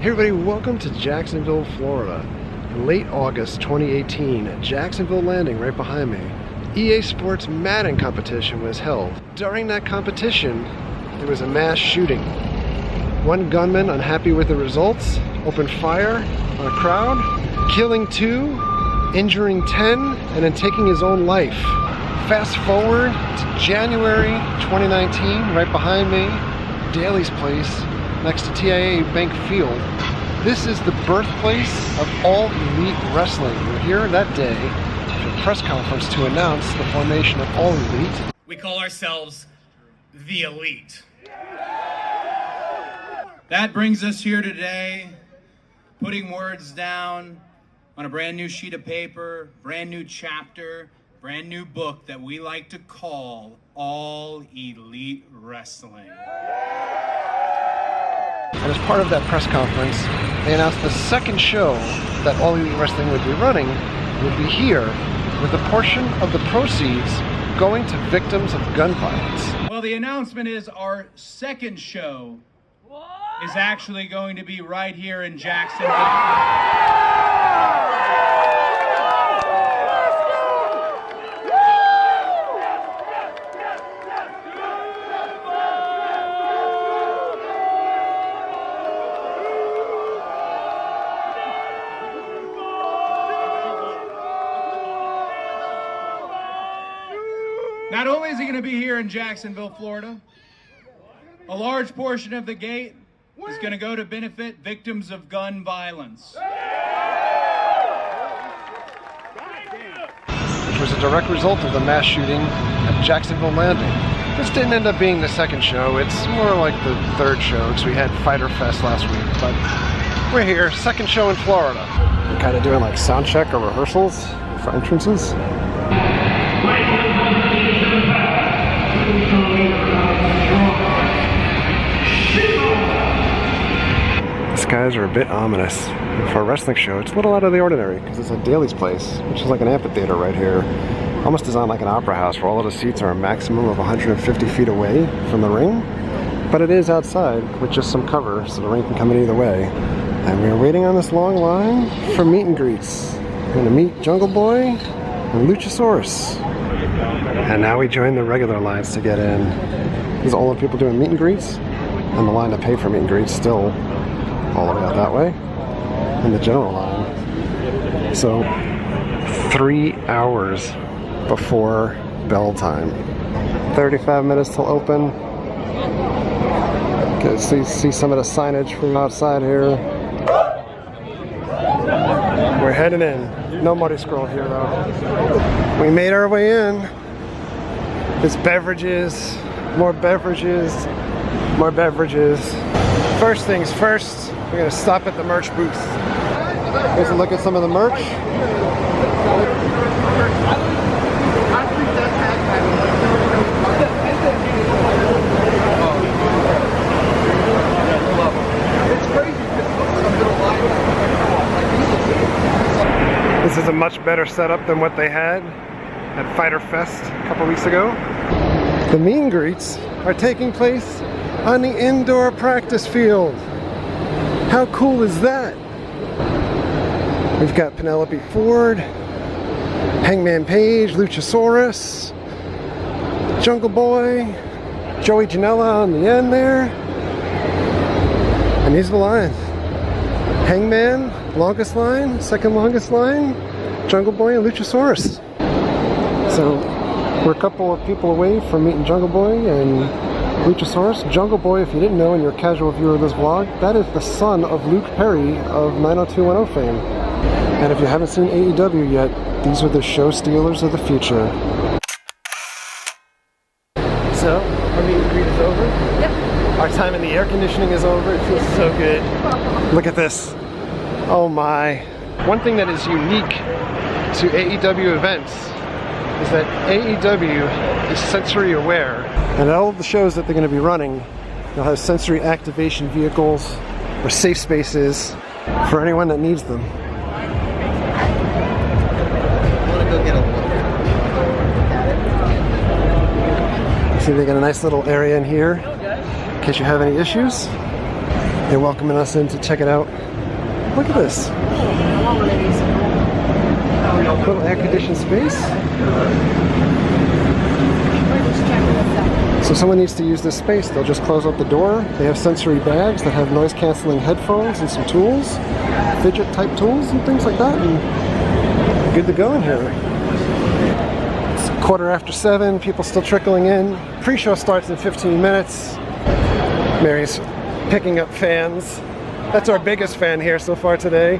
Hey everybody, welcome to Jacksonville, Florida. In late August 2018, at Jacksonville Landing right behind me, EA Sports Madden competition was held. During that competition, there was a mass shooting. One gunman, unhappy with the results, opened fire on a crowd, killing 2, injuring 10, and then taking his own life. Fast forward to January 2019, right behind me, Daly's place, next to TIAA Bank Field. This is the birthplace of All Elite Wrestling. We're here that day for a press conference to announce the formation of All Elite. We call ourselves the Elite. That brings us here today, putting words down on a brand new sheet of paper, brand new chapter, brand new book that we like to call All Elite Wrestling. And as part of that press conference, they announced the second show that All Elite Wrestling would be running would be here, with a portion of the proceeds going to victims of gun violence. Well, the announcement is our second show is actually going to be right here in Jacksonville. Not only is he going to be here in Jacksonville, Florida, a large portion of the gate is going to go to benefit victims of gun violence. Which was a direct result of the mass shooting at Jacksonville Landing. This didn't end up being the second show, it's more like the third show, because we had Fighter Fest last week, but we're here, second show in Florida. We're kind of doing like sound check or rehearsals for entrances. These guys are a bit ominous. For a wrestling show, it's a little out of the ordinary because it's at Daly's place, which is like an amphitheater right here. Almost designed like an opera house where all of the seats are a maximum of 150 feet away from the ring. But it is outside with just some cover so the ring can come in either way. And we're waiting on this long line for meet and greets. We're gonna meet Jungle Boy and Luchasaurus. And now we join the regular lines to get in. There's all the people doing meet and greets, and the line to pay for meet and greets still all the way out that way, in the general line. So 3 hours before bell time. 35 minutes till open. Get to see some of the signage from outside here. We're heading in. No muddy scroll here though. We made our way in. There's beverages, more beverages, more beverages. First things first, we're gonna stop at the merch booth. Here's a look at some of the merch. This is a much better setup than what they had at Fighter Fest a couple weeks ago. The meet and greets are taking place on the indoor practice field. How cool is that? We've got Penelope Ford, Hangman Page, Luchasaurus, Jungle Boy, Joey Janela on the end there. And these are the lines. Hangman, longest line, second longest line, Jungle Boy and Luchasaurus. So we're a couple of people away from meeting Jungle Boy and Luchasaurus. Jungle Boy, if you didn't know and you're a casual viewer of this vlog, that is the son of Luke Perry of 90210 fame. And if you haven't seen AEW yet, these are the show stealers of the future. So, our meet and greet is over. Yep. Our time in the air conditioning is over. It feels so good. Look at this. Oh my. One thing that is unique to AEW events is that AEW is sensory aware. And at all of the shows that they're going to be running, they'll have sensory activation vehicles or safe spaces for anyone that needs them. I want to go get a look. See, they got a nice little area in here in case you have any issues. They're welcoming us in to check it out. Look at this. Little air-conditioned space. So someone needs to use this space, they'll just close up the door. They have sensory bags that have noise-canceling headphones and some tools, fidget-type tools and things like that, and good to go in here. It's 7:15, people still trickling in. Pre-show starts in 15 minutes. Mary's picking up fans. That's our biggest fan here so far today.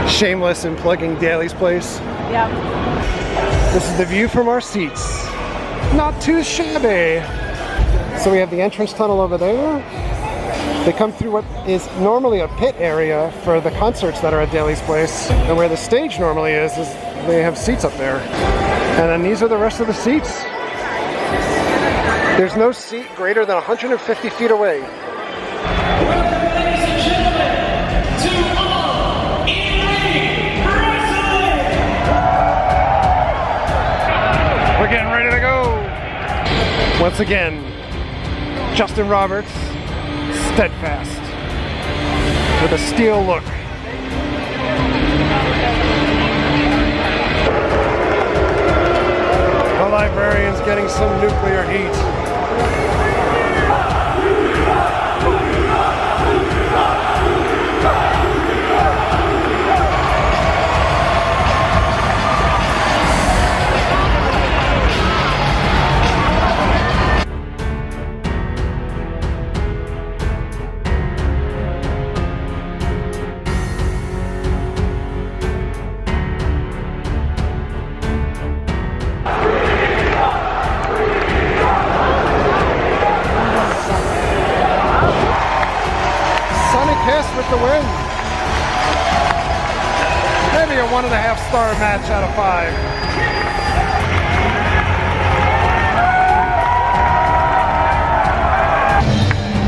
Shameless in plugging Daly's place. Yep. This is the view from our seats. Not too shabby. So we have the entrance tunnel over there. They come through what is normally a pit area for the concerts that are at Daly's place. And where the stage normally is they have seats up there. And then these are the rest of the seats. There's no seat greater than 150 feet away. We're getting ready to go. Once again, Justin Roberts, steadfast, with a steel look. The librarian's getting some nuclear heat. With the win. Maybe a 1.5-star match out of 5.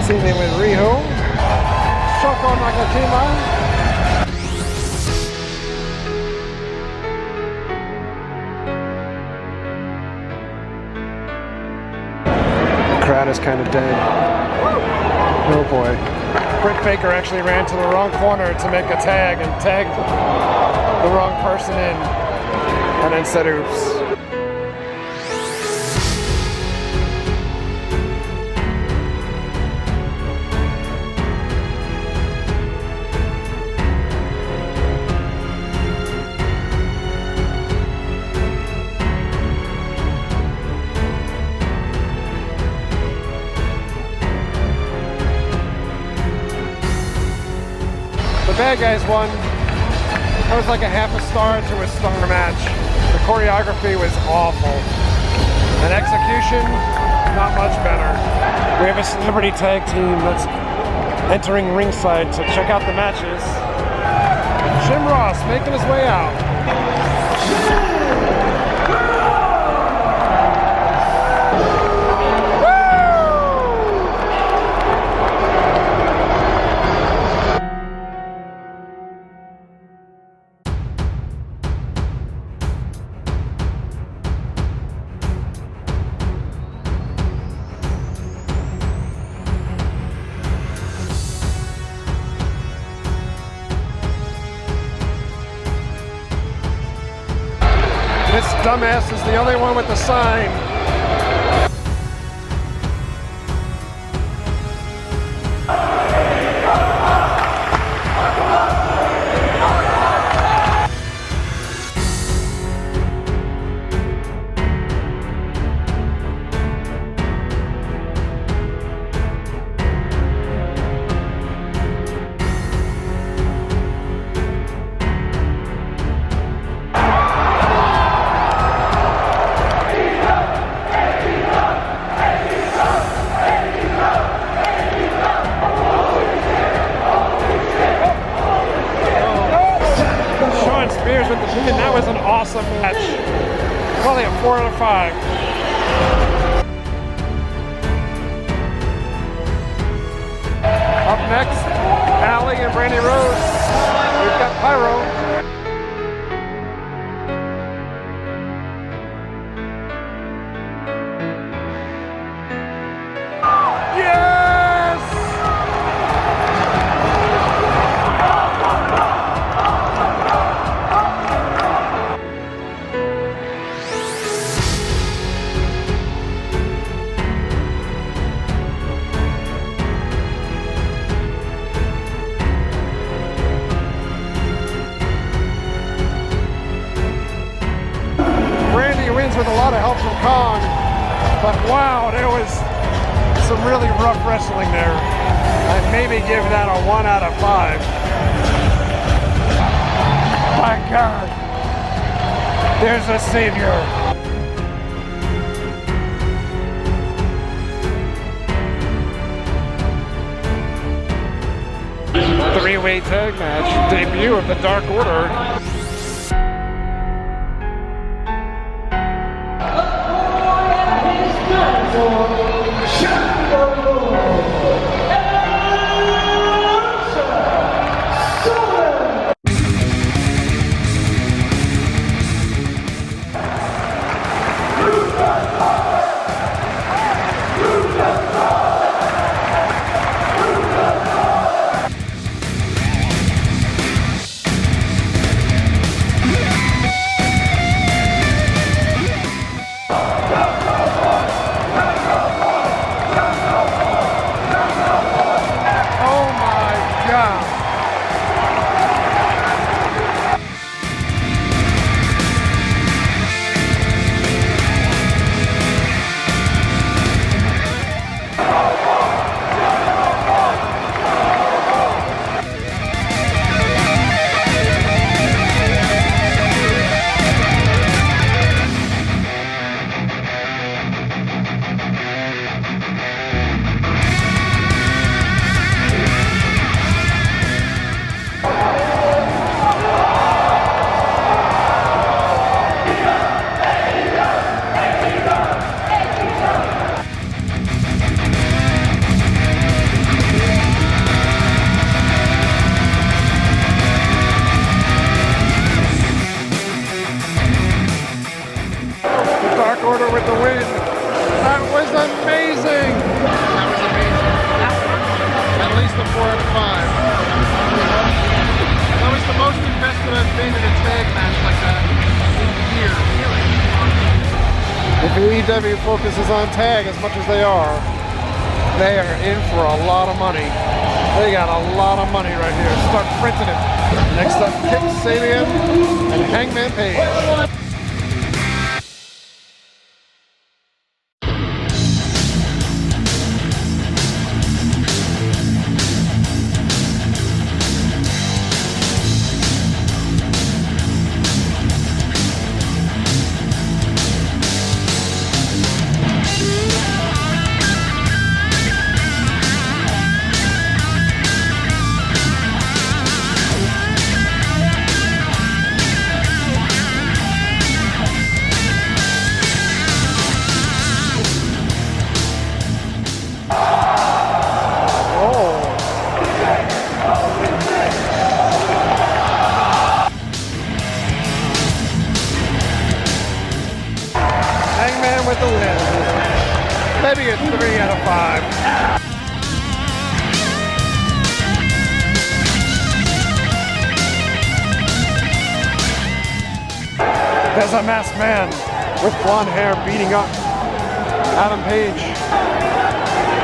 Same thing with Riho. Shoko Nakajima. The crowd is kind of dead. Oh boy. Britt Baker actually ran to the wrong corner to make a tag and tagged the wrong person in and then said oops. The bad guys won. That was like a 1/2 star to a star match. The choreography was awful. And execution, not much better. We have a celebrity tag team that's entering ringside to check out the matches. Jim Ross making his way out. This dumbass is the only one with the sign. That was an awesome match. Probably a 4 out of 5. Up next, Daly and Brandy Rose. We've got Pyro. Yeah! But wow, there was some really rough wrestling there. I'd maybe give that a 1 out of 5. My God, there's a savior. Three-way tag match, debut of the Dark Order. Order with the win. That was amazing. That was amazing. At least a 4 out of 5. That was the most invested I've been in a tag match like that in years. If AEW focuses on tag as much as they are in for a lot of money. They got a lot of money right here. Start printing it. Next up, Kip Sabian and Hangman Page. With the win. Maybe a 3 out of 5. There's a masked man with blonde hair beating up Adam Page.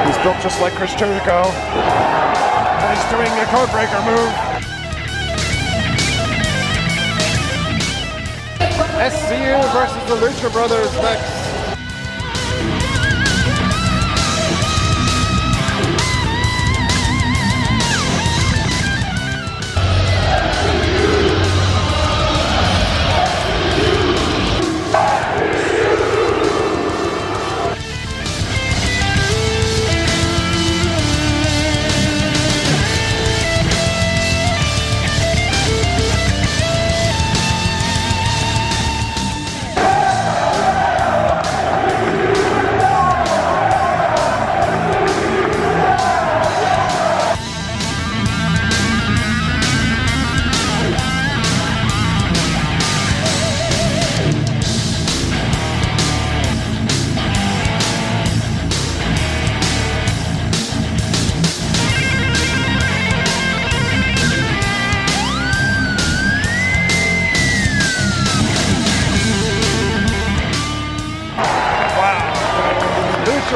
He's built just like Chris Jericho. And he's doing a code breaker move. SCU versus the Lucha Brothers next.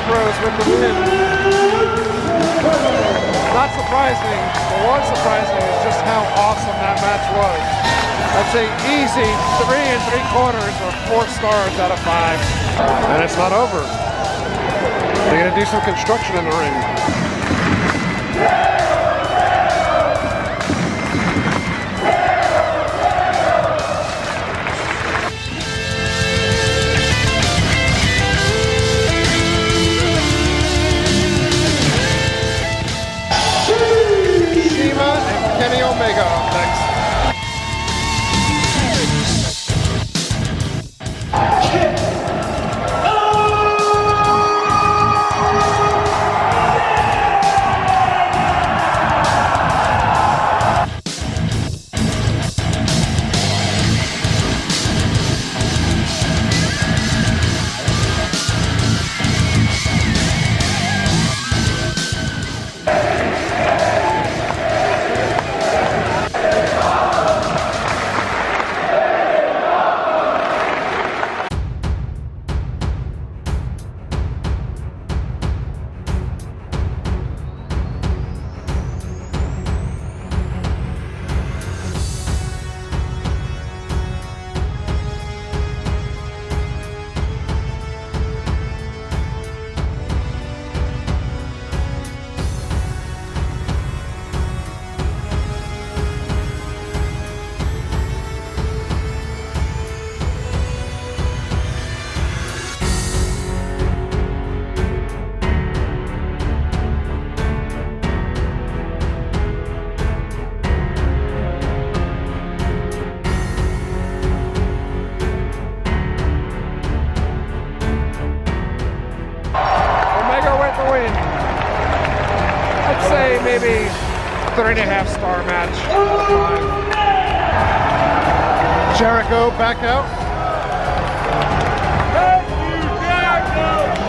Bros with the win. Not surprising, but what's surprising is just how awesome that match was. I'd say easy 3 3/4 or 4 stars out of 5. And it's not over. They're gonna do some construction in the ring. Kenny Omega up next. I'd say maybe 3.5 star match. Jericho back out. Thank you, Jericho!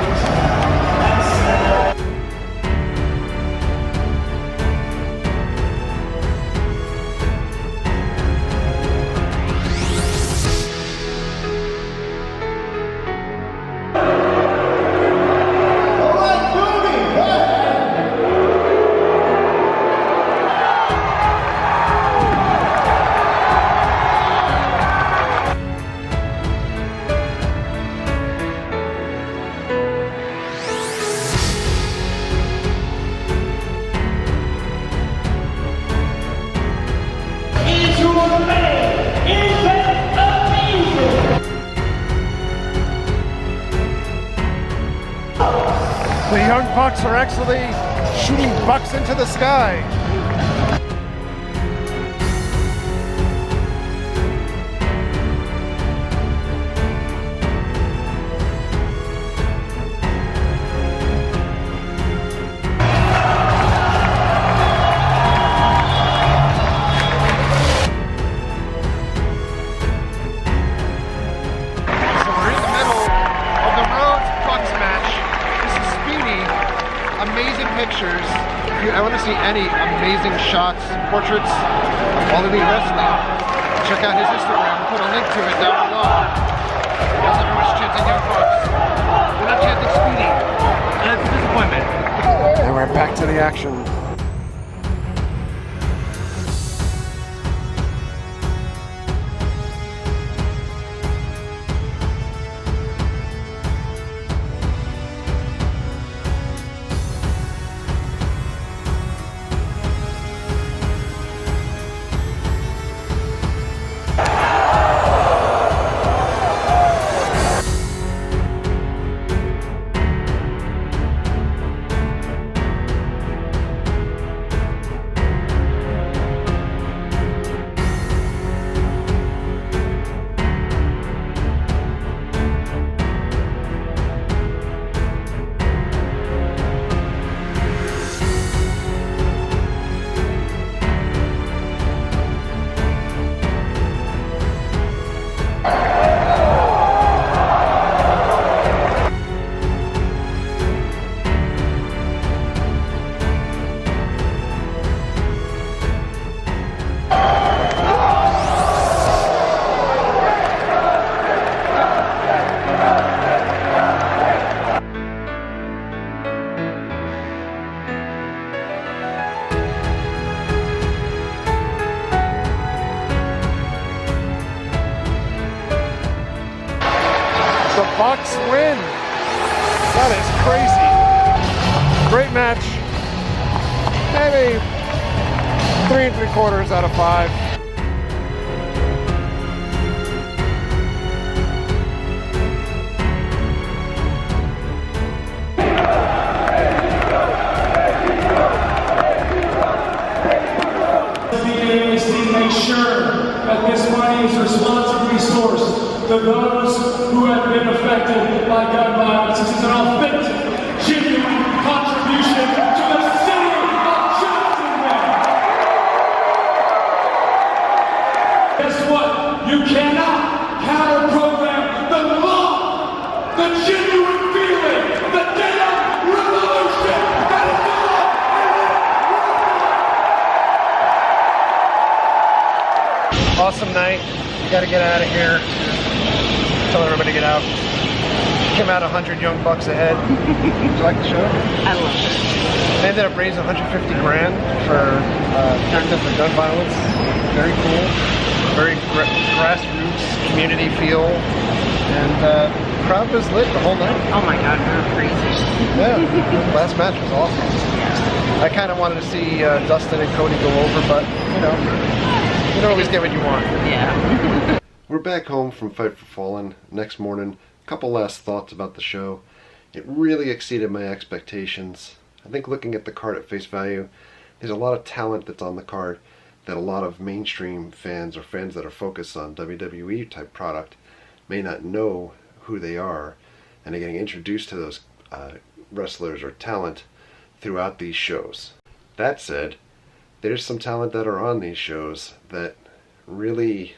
The Young Bucks are actually shooting bucks into the sky. So we're in the middle of the Rhodes Bucks match. This is Speedy. Amazing pictures. I want to see any amazing shots, portraits of All Elite Wrestling. Check out his Instagram. We'll put a link to it down below. How's everyone's chanting Young Bucks? We're not chanting Speedy. That's a disappointment. And we're back to the action. The Bucks win. That is crazy. Great match. Maybe 3 3/4 out of 5. Make sure that this money is responsibly sourced to those who have been affected by gun violence. This is an authentic, genuine contribution to the city of Jacksonville. Guess what? You cannot counter-program the love, the genuine feeling, the damn revolution that is the Awesome night. You gotta get out of here. Tell everybody to get out. Came out 100 young bucks ahead. Did you like the show? I love it. They ended up raising 150 grand for victims of gun violence. Very cool. Very grassroots community feel. And crowd was lit the whole night. Oh my god, we were crazy. Yeah. Last match was awesome. I kind of wanted to see Dustin and Cody go over, but you know. You don't always get what you want. Yeah. We're back home from Fight for Fallen. Next morning, a couple last thoughts about the show. It really exceeded my expectations. I think looking at the card at face value, there's a lot of talent that's on the card that a lot of mainstream fans or fans that are focused on WWE type product may not know who they are, and they're getting introduced to those wrestlers or talent throughout these shows. That said, there's some talent that are on these shows that really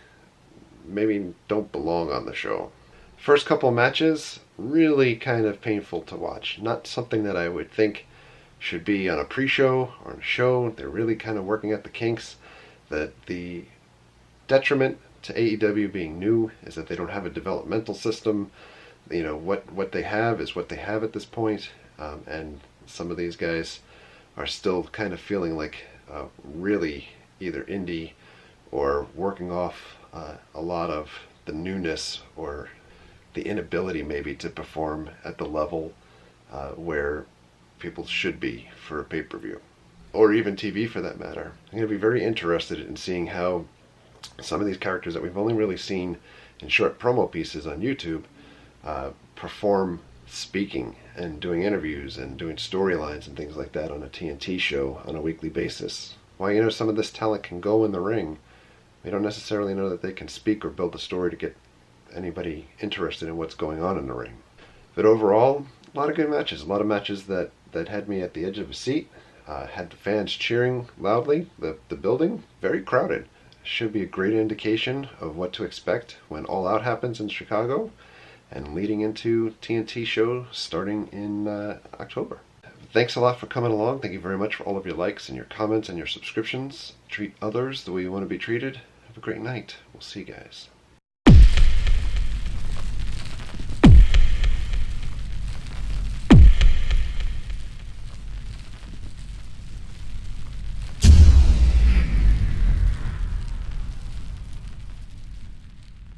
maybe don't belong on the show. First couple matches, really kind of painful to watch. Not something that I would think should be on a pre-show or on a show. They're really kind of working at the kinks. That the detriment to AEW being new is that they don't have a developmental system. You know, what they have is what they have at this point. And some of these guys are still kind of feeling like really either indie or working off a lot of the newness or the inability maybe to perform at the level where people should be for a pay-per-view or even TV for that matter. I'm going to be very interested in seeing how some of these characters that we've only really seen in short promo pieces on YouTube perform speaking and doing interviews and doing storylines and things like that on a TNT show on a weekly basis. While you know some of this talent can go in the ring, we don't necessarily know that they can speak or build a story to get anybody interested in what's going on in the ring. But overall, a lot of good matches. A lot of matches that had me at the edge of a seat. Had the fans cheering loudly. The building, very crowded. Should be a great indication of what to expect when All Out happens in Chicago and leading into TNT show starting in October. Thanks a lot for coming along. Thank you very much for all of your likes and your comments and your subscriptions. Treat others the way you want to be treated. Have a great night. We'll see you guys.